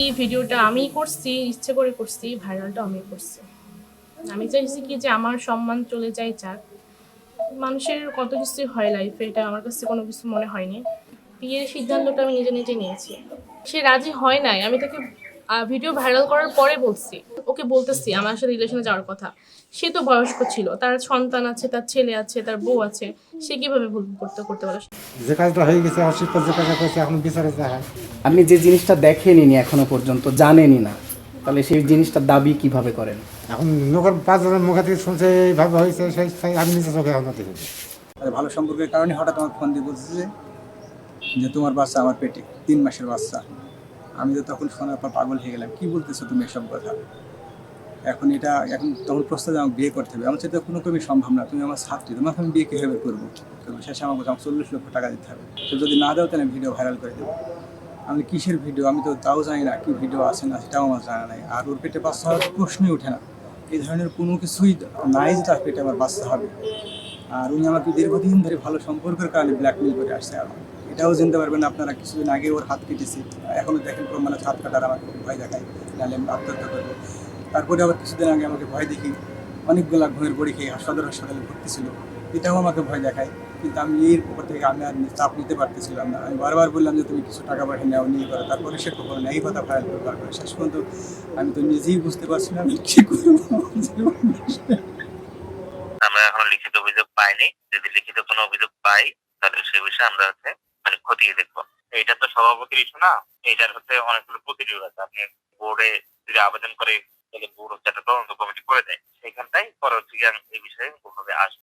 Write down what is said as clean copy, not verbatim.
এই ভিডিওটা আমিই করছি, ইচ্ছে করে করছি, ভাইরালটা আমিই করছি। আমি চাইছি কি যে আমার সম্মান চলে যায় যাক। মানুষের কত কিছুই হয় লাইফে, এটা আমার কাছে কোনো কিছু মনে হয়নি। বিয়ের সিদ্ধান্তটা আমি নিজে নিজে নিয়েছি। সে রাজি হয় নাই, আমি তাকে ভিডিও ভাইরাল করার পরে বলছি, ওকে বলতেছি আমার সাথে রিলেশনে যাওয়ার কথা। সে তো বয়স্ক ছিল, তার সন্তান আছে, তার ছেলে আছে, তার বউ আছে, সে কিভাবে ভুল করতে পারে? যে কাজটা হয়ে গেছে অসুস্থ যে কাজটা করেছে এখন বিচারে যায়। আপনি যে জিনিসটা দেখেনি এখনো পর্যন্ত জানেনই না, তাহলে সেই জিনিসটার দাবি কিভাবে করেন? এখন লোকের পাঁচজনের মুখে থেকে শুনছে এইভাবে হয়েছে সেই আমি নিজে চোখে এখন দেখেছি। ভালো সম্পর্কের কারণে হঠাৎ আমার ফোন দিয়ে বলছে যে তোমার বাচ্চা আমার পেটে 3 মাসের বাচ্চা। আমি তো তখন শোনার পর পাগল হয়ে গেলাম, কি বলতেছো তুমি এসব কথা? এখন তখন প্রস্তাব আমাকে বিয়ে করতে হবে। আমার সাথে কোনো ক্রমে সম্ভব না, তুমি আমার ছাত্রী, তোমাকে আমি বিয়ে কীভাবে করবো? শেষে আমাকে 40 লক্ষ টাকা দিতে হবে, তো যদি না দাও তাহলে ভিডিও ভাইরাল করে দেবো। আমি কিসের ভিডিও, আমি তো তাও জানি না কি ভিডিও আছে না, সেটাও আমার জানা নাই। আর ওর পেটে বাচ্চা হওয়ার প্রশ্নই ওঠে না, এই ধরনের কোনো কিছুই নাই যে তার পেটে আমার বাচ্চা হবে। আর উনি আমাকে দীর্ঘদিন ধরে ভালো সম্পর্কের কারণে ব্ল্যাকমেল করে আসছে। আর এটাও জানতে পারবেন আপনারা, কিছুদিন আগে ওর হাত কেটেছে, এখনও দেখেন মানে হাত কাটার আমাকে ভয় দেখায়, নাহলে আমি আত্মহত্যা করবো। তারপরে আবার কিছুদিন আগে আমাকে ভয় দেখি অনেকগুলা ঘুমের বড়ি খেয়ে সদর হাসপাতালে ভর্তি ছিল, এটাও আমাকে ভয় দেখায়। কিন্তু আমি এর উপর থেকে আমি আর চাপ নিতে পারতেছিলাম না। আমি বারবার বললাম যে তুমি কিছু টাকা পয়সা নেওয়া নিয়ে করো, তারপরে সে কখনো নেই কথা ফাইল করে। শেষ পর্যন্ত আমি তো নিজেই বুঝতে পারছি না আমি কী করবো। আমরা এখনো লিখিত অভিযোগ পাইনি। যদি লিখিত কোনো অভিযোগ পাই তাহলে সে বিষয়ে আমরা খতিয়ে দেখবো। এটা তো সভাপতির ইস্যু না, এটার অনেকগুলো প্রতিনিয়ত আছে। আপনি বোর্ডে যদি আবেদন করে তাহলে বোর্ড একটা তদন্ত কমিটি করে দেয়, সেখানটাই পরে এই বিষয়ে ওভাবে আসবে।